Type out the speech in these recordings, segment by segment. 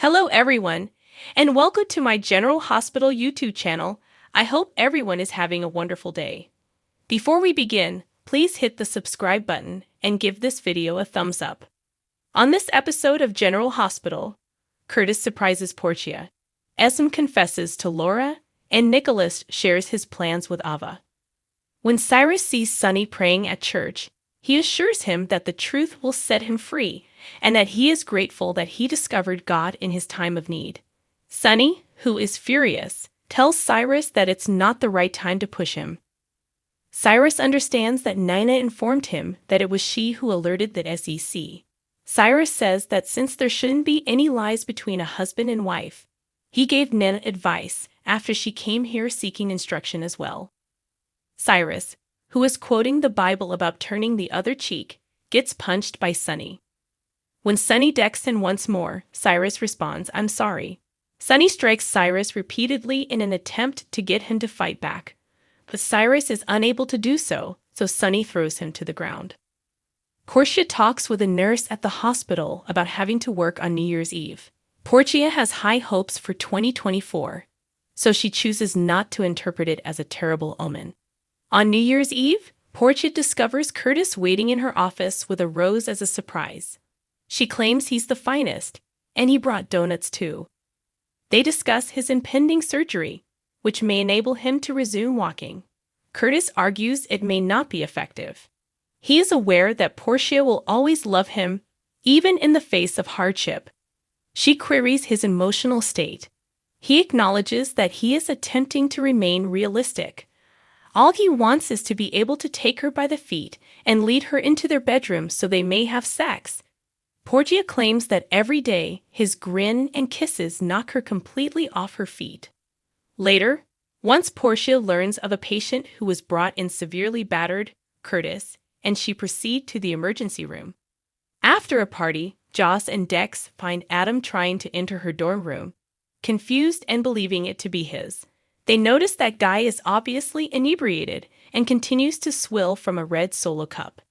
Hello everyone, and welcome to my General Hospital YouTube channel. I hope everyone is having a wonderful day. Before we begin, please hit the subscribe button and give this video a thumbs up. On this episode of General Hospital, Curtis surprises Portia, Esme confesses to Laura, and Nicholas shares his plans with Ava. When Cyrus sees Sonny praying at church, he assures him that the truth will set him free and that he is grateful that he discovered God in his time of need. Sonny, who is furious, tells Cyrus that it's not the right time to push him. Cyrus understands that Nina informed him that it was she who alerted the SEC. Cyrus says that since there shouldn't be any lies between a husband and wife, he gave Nina advice after she came here seeking instruction as well. Cyrus, who is quoting the Bible about turning the other cheek, gets punched by Sonny. When Sonny decks him once more, Cyrus responds, "I'm sorry." Sonny strikes Cyrus repeatedly in an attempt to get him to fight back, but Cyrus is unable to do so, so Sonny throws him to the ground. Portia talks with a nurse at the hospital about having to work on New Year's Eve. Portia has high hopes for 2024, so she chooses not to interpret it as a terrible omen. On New Year's Eve, Portia discovers Curtis waiting in her office with a rose as a surprise. She claims he's the finest, and he brought donuts too. They discuss his impending surgery, which may enable him to resume walking. Curtis argues it may not be effective. He is aware that Portia will always love him, even in the face of hardship. She queries his emotional state. He acknowledges that he is attempting to remain realistic. All he wants is to be able to take her by the feet and lead her into their bedroom so they may have sex. Portia claims that every day his grin and kisses knock her completely off her feet. Later, once Portia learns of a patient who was brought in severely battered, Curtis, and she proceeds to the emergency room. After a party, Joss and Dex find Adam trying to enter her dorm room, confused and believing it to be his. They notice that Guy is obviously inebriated and continues to swill from a red Solo cup.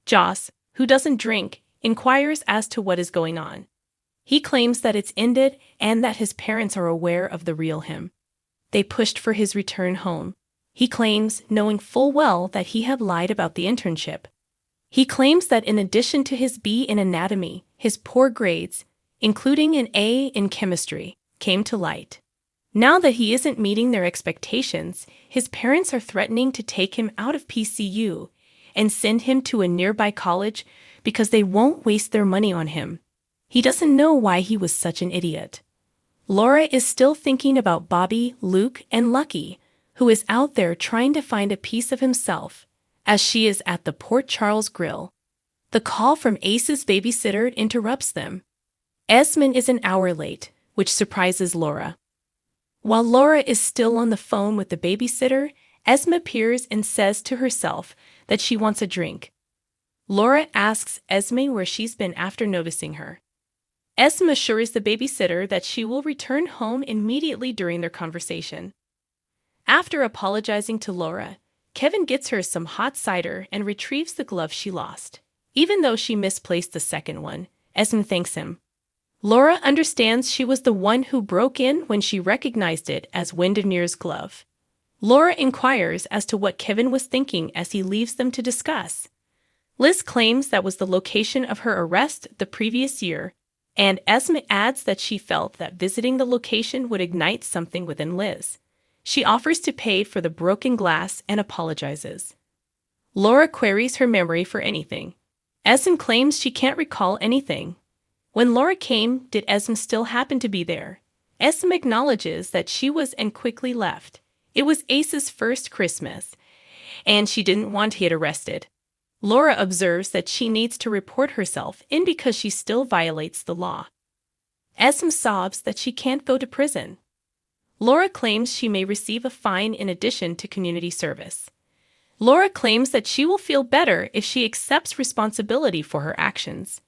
Joss, who doesn't drink, inquires as to what is going on. He claims that it's ended and that his parents are aware of the real him. They pushed for his return home. He claims, knowing full well that he had lied about the internship. He claims that in addition to his B in anatomy, his poor grades, including an A in chemistry, came to light. Now that he isn't meeting their expectations, his parents are threatening to take him out of PCU and send him to a nearby college because they won't waste their money on him. He doesn't know why he was such an idiot. Laura is still thinking about Bobby, Luke, and Lucky, who is out there trying to find a piece of himself, as she is at the Port Charles Grill. The call from Ace's babysitter interrupts them. Esme is an hour late, which surprises Laura. While Laura is still on the phone with the babysitter, Esme appears and says to herself that she wants a drink. Laura asks Esme where she's been after noticing her. Esme assures the babysitter that she will return home immediately during their conversation. After apologizing to Laura, Kevin gets her some hot cider and retrieves the glove she lost. Even though she misplaced the second one, Esme thanks him. Laura understands she was the one who broke in when she recognized it as Windermere's glove. Laura inquires as to what Kevin was thinking as he leaves them to discuss. Liz claims that was the location of her arrest the previous year, and Esme adds that she felt that visiting the location would ignite something within Liz. She offers to pay for the broken glass and apologizes. Laura queries her memory for anything. Esme claims she can't recall anything. When Laura came, did Esme still happen to be there? Esme acknowledges that she was and quickly left. It was Ace's first Christmas, and she didn't want to get arrested. Laura observes that she needs to report herself in because she still violates the law. Esme sobs that she can't go to prison. Laura claims she may receive a fine in addition to community service. Laura claims that she will feel better if she accepts responsibility for her actions.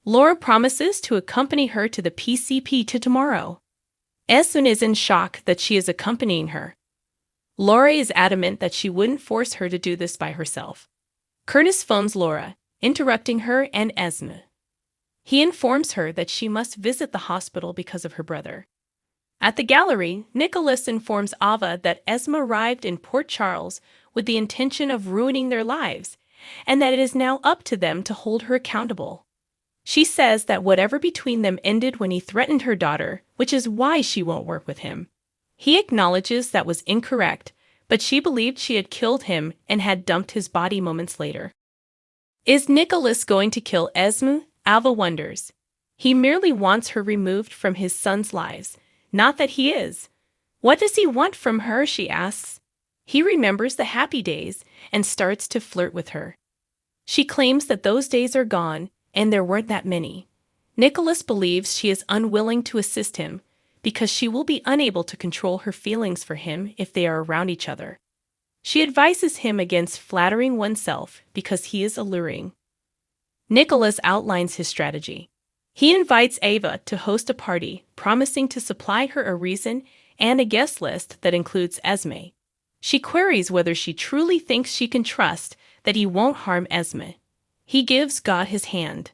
Laura promises to accompany her to the PCP tomorrow. Esme is in shock that she is accompanying her. Laura is adamant that she wouldn't force her to do this by herself. Curtis phones Laura, interrupting her and Esme. He informs her that she must visit the hospital because of her brother. At the gallery, Nicholas informs Ava that Esma arrived in Port Charles with the intention of ruining their lives, and that it is now up to them to hold her accountable. She says that whatever between them ended when he threatened her daughter, which is why she won't work with him. He acknowledges that was incorrect, but she believed she had killed him and had dumped his body moments later. Is Nicholas going to kill Esma? Ava wonders. He merely wants her removed from his son's lives, not that he is. What does he want from her, she asks. He remembers the happy days and starts to flirt with her. She claims that those days are gone, and there weren't that many. Nicholas believes she is unwilling to assist him because she will be unable to control her feelings for him if they are around each other. She advises him against flattering oneself because he is alluring. Nicholas outlines his strategy. He invites Ava to host a party, promising to supply her a reason and a guest list that includes Esme. She queries whether she truly thinks she can trust that he won't harm Esme. He gives God his hand.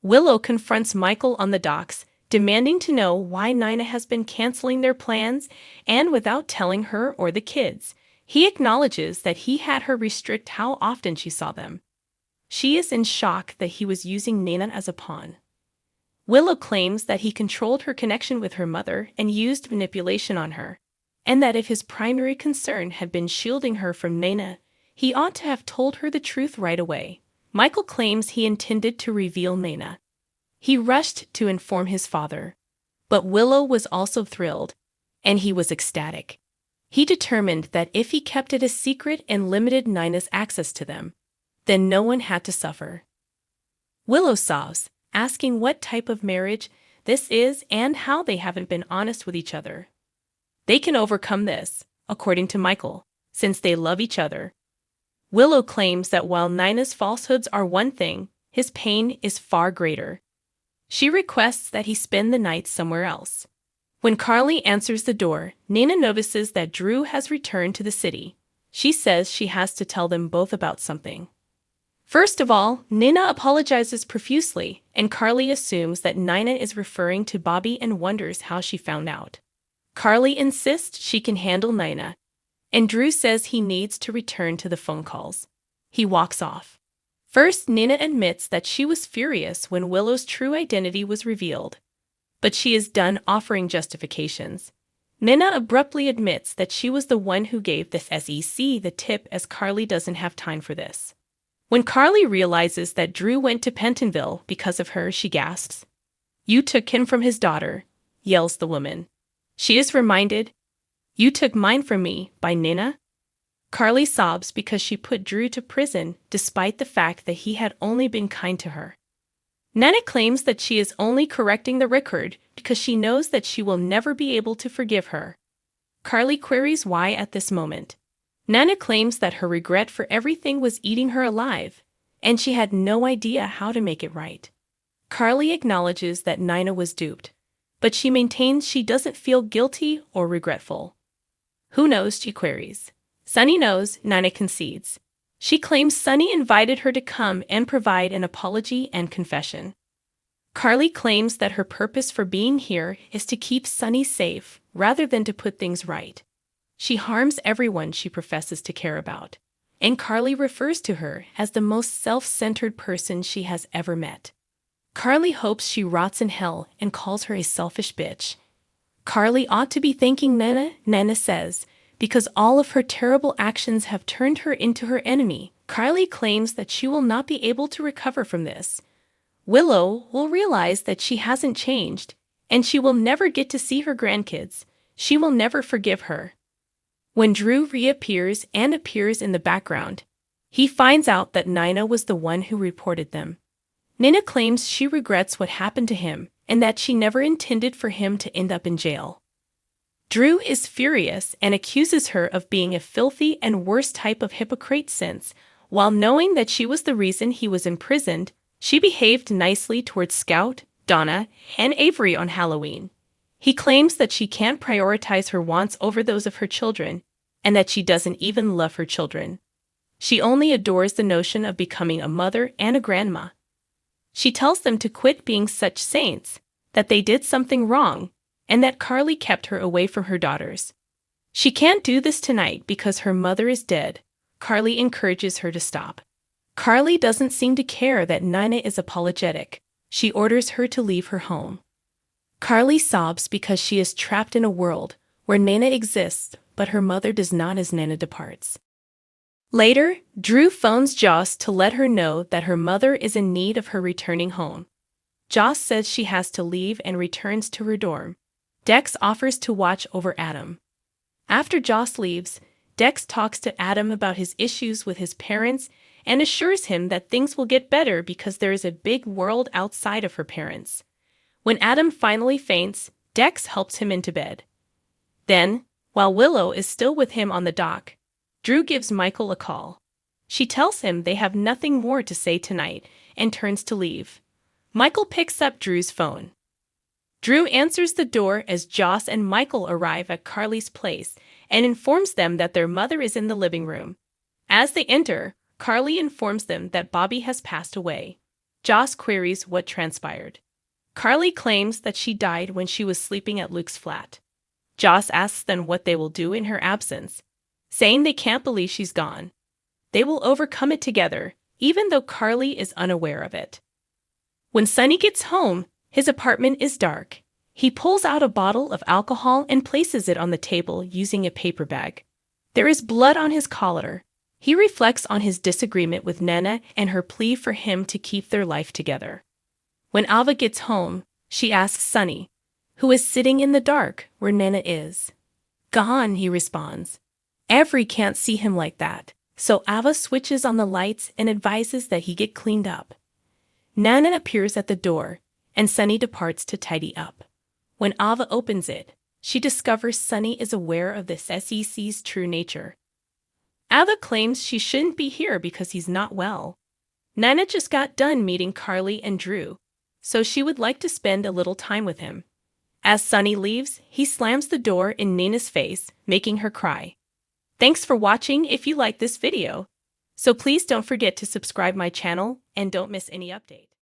Willow confronts Michael on the docks, demanding to know why Nina has been canceling their plans, and without telling her or the kids, he acknowledges that he had her restrict how often she saw them. She is in shock that he was using Nina as a pawn. Willow claims that he controlled her connection with her mother and used manipulation on her, and that if his primary concern had been shielding her from Nina, he ought to have told her the truth right away. Michael claims he intended to reveal Nina. He rushed to inform his father. But Willow was also thrilled, and he was ecstatic. He determined that if he kept it a secret and limited Nina's access to them, then no one had to suffer. Willow sobs, asking what type of marriage this is and how they haven't been honest with each other. They can overcome this, according to Michael, since they love each other. Willow claims that while Nina's falsehoods are one thing, his pain is far greater. She requests that he spend the night somewhere else. When Carly answers the door, Nina notices that Drew has returned to the city. She says she has to tell them both about something. First of all, Nina apologizes profusely, and Carly assumes that Nina is referring to Bobby and wonders how she found out. Carly insists she can handle Nina, and Drew says he needs to return to the phone calls. He walks off. First, Nina admits that she was furious when Willow's true identity was revealed, but she is done offering justifications. Nina abruptly admits that she was the one who gave the SEC the tip, as Carly doesn't have time for this. When Carly realizes that Drew went to Pentonville because of her, she gasps. "You took him from his daughter," yells the woman. She is reminded, "You took mine from me," by Nina. Carly sobs because she put Drew to prison despite the fact that he had only been kind to her. Nina claims that she is only correcting the record because she knows that she will never be able to forgive her. Carly queries why at this moment. Nina claims that her regret for everything was eating her alive, and she had no idea how to make it right. Carly acknowledges that Nina was duped, but she maintains she doesn't feel guilty or regretful. Who knows, she queries. Sunny knows, Nina concedes. She claims Sunny invited her to come and provide an apology and confession. Carly claims that her purpose for being here is to keep Sunny safe rather than to put things right. She harms everyone she professes to care about, and Carly refers to her as the most self-centered person she has ever met. Carly hopes she rots in hell and calls her a selfish bitch. Carly ought to be thanking Nina, Nina says, because all of her terrible actions have turned her into her enemy. Carly claims that she will not be able to recover from this. Willow will realize that she hasn't changed, and she will never get to see her grandkids. She will never forgive her. When Drew reappears and appears in the background, he finds out that Nina was the one who reported them. Nina claims she regrets what happened to him and that she never intended for him to end up in jail. Drew is furious and accuses her of being a filthy and worse type of hypocrite since, while knowing that she was the reason he was imprisoned, she behaved nicely towards Scout, Donna, and Avery on Halloween. He claims that she can't prioritize her wants over those of her children, and that she doesn't even love her children. She only adores the notion of becoming a mother and a grandma. She tells them to quit being such saints, that they did something wrong, and that Carly kept her away from her daughters. She can't do this tonight because her mother is dead. Carly encourages her to stop. Carly doesn't seem to care that Nina is apologetic. She orders her to leave her home. Carly sobs because she is trapped in a world where Nina exists, but her mother does not as Nina departs. Later, Drew phones Joss to let her know that her mother is in need of her returning home. Joss says she has to leave and returns to her dorm. Dex offers to watch over Adam. After Joss leaves, Dex talks to Adam about his issues with his parents and assures him that things will get better because there is a big world outside of her parents. When Adam finally faints, Dex helps him into bed. Then, while Willow is still with him on the dock, Drew gives Michael a call. She tells him they have nothing more to say tonight and turns to leave. Michael picks up Drew's phone. Drew answers the door as Joss and Michael arrive at Carly's place and informs them that their mother is in the living room. As they enter, Carly informs them that Bobby has passed away. Joss queries what transpired. Carly claims that she died when she was sleeping at Luke's flat. Joss asks them what they will do in her absence, saying they can't believe she's gone. They will overcome it together, even though Carly is unaware of it. When Sonny gets home, his apartment is dark. He pulls out a bottle of alcohol and places it on the table using a paper bag. There is blood on his collar. He reflects on his disagreement with Nana and her plea for him to keep their life together. When Ava gets home, she asks Sonny, who is sitting in the dark, where Nana is. Gone, he responds. Avery can't see him like that, so Ava switches on the lights and advises that he get cleaned up. Nana appears at the door, and Sonny departs to tidy up. When Ava opens it, she discovers Sonny is aware of the SEC's true nature. Ava claims she shouldn't be here because he's not well. Nana just got done meeting Carly and Drew, so she would like to spend a little time with him. As Sonny leaves, he slams the door in Nina's face, making her cry. Thanks for watching if you liked this video. So please don't forget to subscribe my channel and don't miss any update.